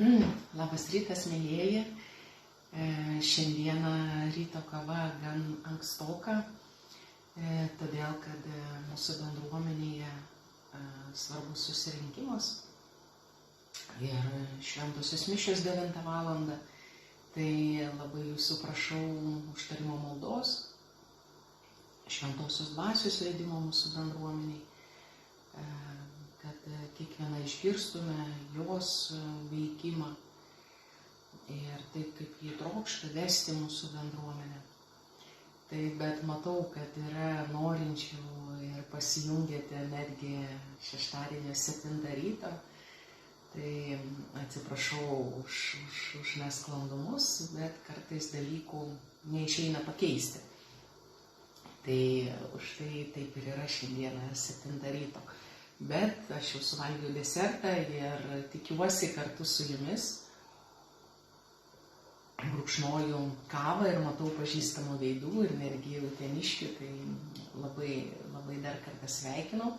Labas rytas, mėlyjeji. Šiandieną ryto kava gan ankstoka, todėl kad mūsų bendruomenėje svarbus susirinkimas ir šventosios mišios 9 valandą. Tai labai jūsų prašau užtarimo maldos, šventosios dvasios vedimo mūsų bendruomeniai, kad kiekvieną išgirstume jos veikimą ir taip, kaip jį trokšta vesti mūsų bendruomenę. Tai bet matau, kad yra norinčių ir pasijungėte netgi šeštadienio 7 ryto. Tai atsiprašau už nesklandumus, bet kartais dalykų neišeina pakeisti. Tai už tai taip ir yra šiandieną 7 ryto. Bet aš jau suvalgiau desertą ir tikiuosi kartu su jumis. Brūkšnoju kavą ir matau pažįstamų veidų ir netgi uteniškių, tai labai dar kartą sveikinau.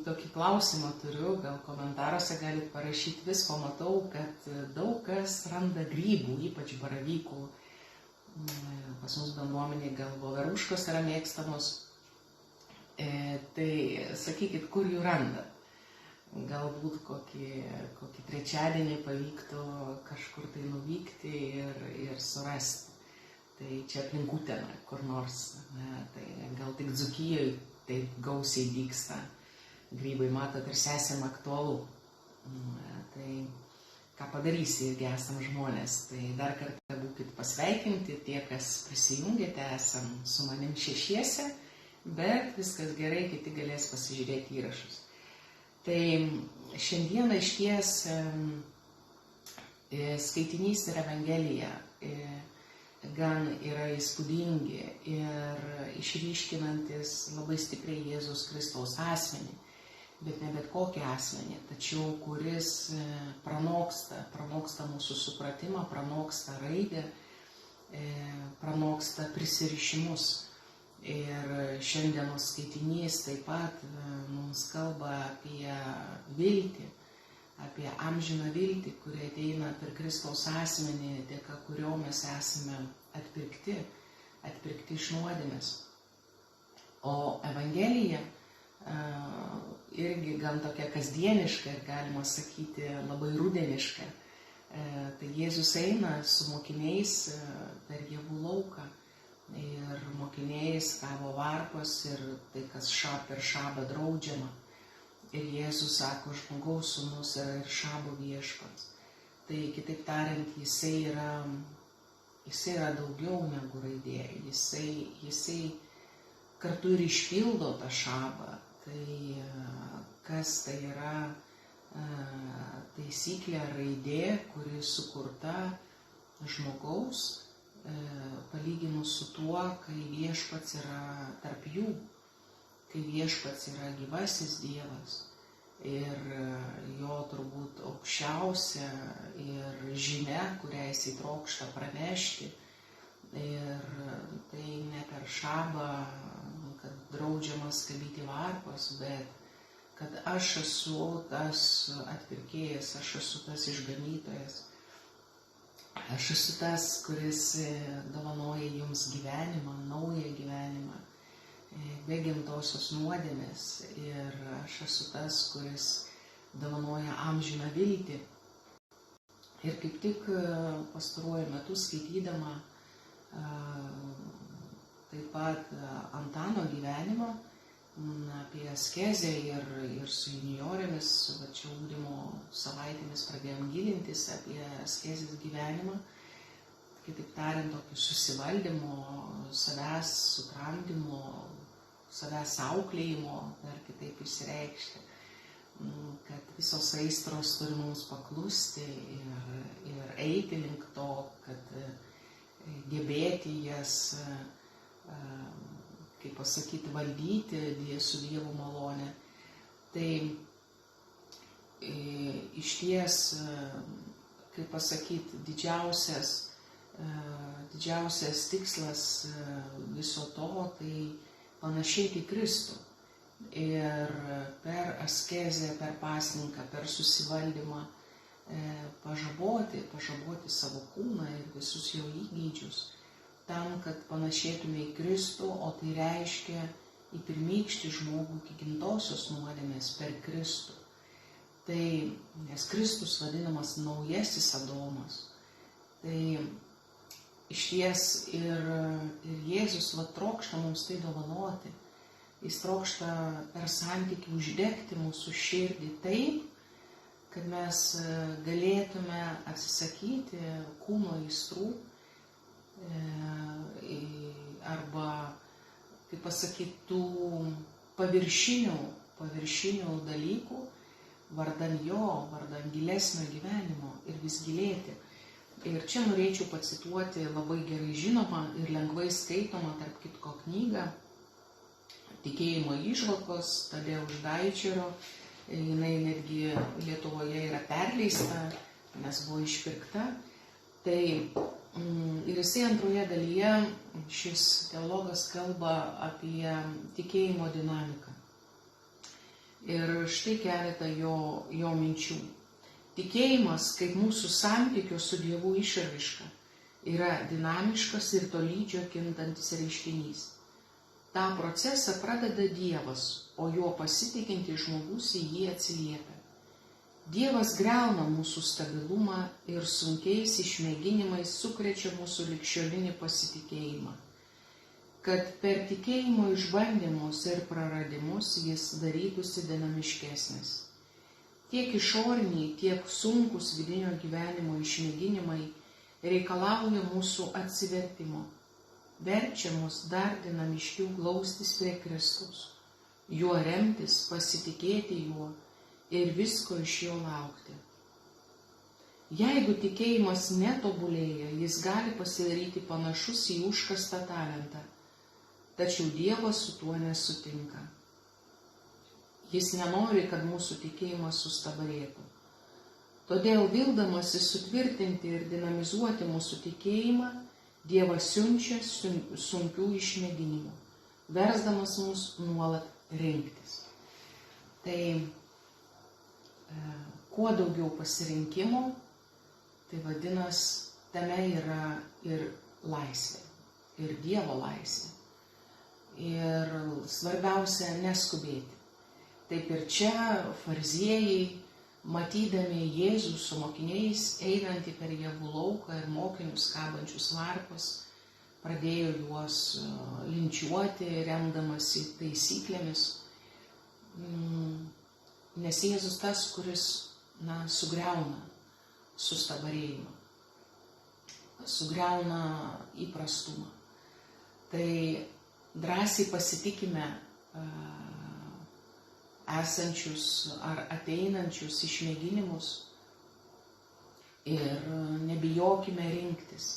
Tokį klausimą turiu, gal komentaruose galite parašyti, visko matau, kad daug kas randa grybų, ypač baravykų. Pas mus bendruomenėje gal voveruškos yra mėgstamos. Tai sakykit, kur jų randa. Galbūt kokį trečiadienį pavyktų kažkur tai nuvykti ir surasti. Tai čia aplink Uteną kur nors. Tai gal tik Dzūkijoje taip gausiai dygsta grybai, matot, ir sesėm aktualu. Tai ką padarysi, irgi esam žmonės. Tai dar kartą būkit pasveikinti, tie, kas prisijungėte, esam su manim šešiese. Bet viskas gerai, kiti galės pasižiūrėti įrašus. Tai šiandieną išties skaitinys ir Evangelija gan yra įspūdingi ir išryškinantis labai stipriai Jėzaus Kristaus asmenį, bet ne bet kokį asmenį, tačiau kuris pranoksta mūsų supratimą, pranoksta raidę, pranoksta prisirišimus. Ir šiandienos skaitinys taip pat mums kalba apie viltį, apie amžiną viltį, kuri ateina per Kristaus asmenį, dėka kurio mes esame atpirkti iš nuodėmės. O Evangelija irgi gan tokia kasdieniška ir galima sakyti labai rudeniška. Tai Jėzus eina su mokiniais per javų lauką. Ir mokiniai skavo varpos ir tai, kas per šabą draudžiama. Ir Jėzus sako, žmogaus sūnus yra ir šabo viešpats. Tai kitaip tariant, jisai yra daugiau negu raidė. Jisai kartu ir išpildo tą šabą. Tai kas tai yra taisyklė raidė, kuri sukurta žmogaus, palyginus su tuo, kai viešpats yra tarp jų, kai viešpats yra gyvasis Dievas ir jo turbūt aukščiausia ir žinia, kurią jisai trokšta pranešti. Ir tai ne per šabą, kad draudžiama skabyti varpas, bet kad aš esu tas atpirkėjas, aš esu tas išganytojas. Aš esu tas, kuris dovanoja jums gyvenimą, naują gyvenimą, be gimtosios nuodėmės. Ir aš esu tas, kuris dovanoja amžiną viltį. Ir kaip tik pastaruoju metu skaitydama taip pat Antano gyvenimą, apie askezę ir su juniorėmis, čia ugdymo savaitėmis pradėjom gilintis apie askezės gyvenimą, kitaip tariant, tokį susivaldymo, savęs sutramdymo, savęs auklėjimo, dar kitaip išsireikšti, kad visos aistros turi mums paklusti ir eiti link to, kad gebėti jas, kaip pasakyti, valdyti su Dievo malone. Tai išties, kaip pasakyti, didžiausias tikslas viso to, tai panašėti į Kristų. Ir per askezę, per pasninką, per susivaldymą pažaboti savo kūną ir visus jo įgeidžius, tam, kad panašėtume į Kristų, o tai reiškia į pirmykštį žmogų iki gimtosios nuodėmės per Kristų. Tai, nes Kristus vadinamas naujasis Adomas, tai išties ir Jėzus trokšta mums tai dovanoti. Jis trokšta per santykį uždegti mūsų širdį taip, kad mes galėtume atsisakyti kūno aistrų arba, kaip pasakyti, tų paviršinių dalykų, vardan gilesnio gyvenimo ir vis gilėti. Ir čia norėčiau pacituoti labai gerai žinomą ir lengvai skaitomą, tarp kitko, knygą Tikėjimo įžvalgos Tadeuš Daičerio. Jinai netgi Lietuvoje yra perleista, nes buvo išpirkta. Tai ir jisai antroje dalyje, šis teologas kalba apie tikėjimo dinamiką. Ir štai keletą jo minčių. Tikėjimas, kaip mūsų santykio su Dievu išraiška, yra dinamiškas ir tolydžio kintantis reiškinys. Ta procesą pradeda Dievas, o juo pasitikintis žmogus į jį atsiliepia. Dievas griauna mūsų stabilumą ir sunkiais išmėginimais sukrečia mūsų ligšiolinį pasitikėjimą, kad per tikėjimo išbandymus ir praradimus jis darytųsi dinamiškesnis. Tiek išoriniai, tiek sunkus vidinio gyvenimo išmėginimai reikalauja mūsų atsivertimo, verčia mus dar dinamiškiau glaustis prie Kristaus, juo remtis, pasitikėti juo ir visko iš jo laukti. Jeigu tikėjimas netobulėja, jis gali pasidaryti panašus į užkastą talentą, tačiau Dievas su tuo nesutinka. Jis nenori, kad mūsų tikėjimas sustabarėtų. Todėl vildamasis sutvirtinti ir dinamizuoti mūsų tikėjimą, Dievas siunčia sunkių išmėginimų, versdamas mus nuolat rinktis. Tai kuo daugiau pasirinkimų, tai vadinasi, tame yra ir laisvė, ir Dievo laisvė. Ir svarbiausia neskubėti. Taip ir čia fariziejai, matydami Jėzų su mokiniais einantį per javų lauką ir mokinius kabančius varpus, pradėjo juos linčiuoti, remdamasi taisyklėmis, nes Jėzus tas, kuris sugriauna sustabarėjimą, sugriauna įprastumą. Tai drąsiai pasitikime esančius ar ateinančius išmėginimus ir nebijokime rinktis.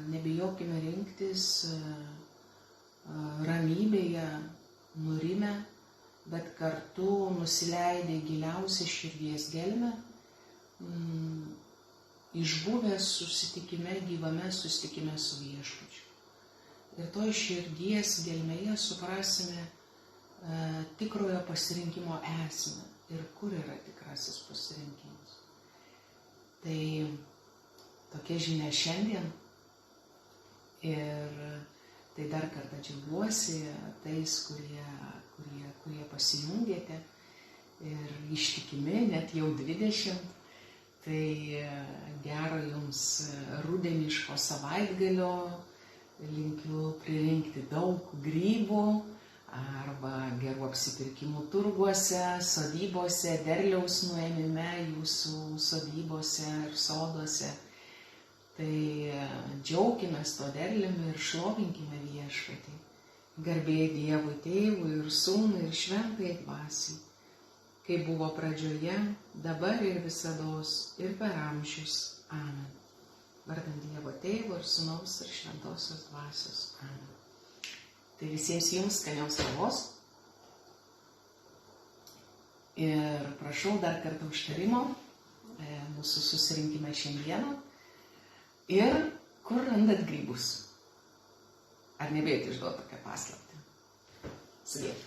Nebijokime rinktis ramybėje, nurime, bet kartu nusileidę giliausią širdies gelmę, išbuvę susitikime, gyvame susitikime su Viešpačiu. Ir toj širdies gelmėje suprasime tikrojo pasirinkimo esmę ir kur yra tikrasis pasirinkimas. Tai tokia žinia šiandien ir tai dar kartą džiaugiuosi tais, kurie pasijungėte ir ištikimi, net jau 20. Tai gero jums rudeniško savaitgalio, linkiu pririnkti daug grybų, arba gerų apsipirkimų turguose, sodybose, derliaus nuėmime jūsų sodybose ir soduose. Tai džiaukimės to derliumi ir šlovinkime Viešpatį. Garbė Dievui Tėvui ir Sūnui ir Šventajai Dvasiai, kaip buvo pradžioje, dabar ir visados ir per amžius. Amen. Vardan Dievo Tėvo ir Sūnaus ir Šventosios Dvasios. Amen. Tai visiems jums skanios kavos. Ir prašau dar kartą užtarimo mūsų susirinkime šiandieną. Ir kur randat grybus? Ar nebėjote išduoti tokią paslaptį? Sudėti.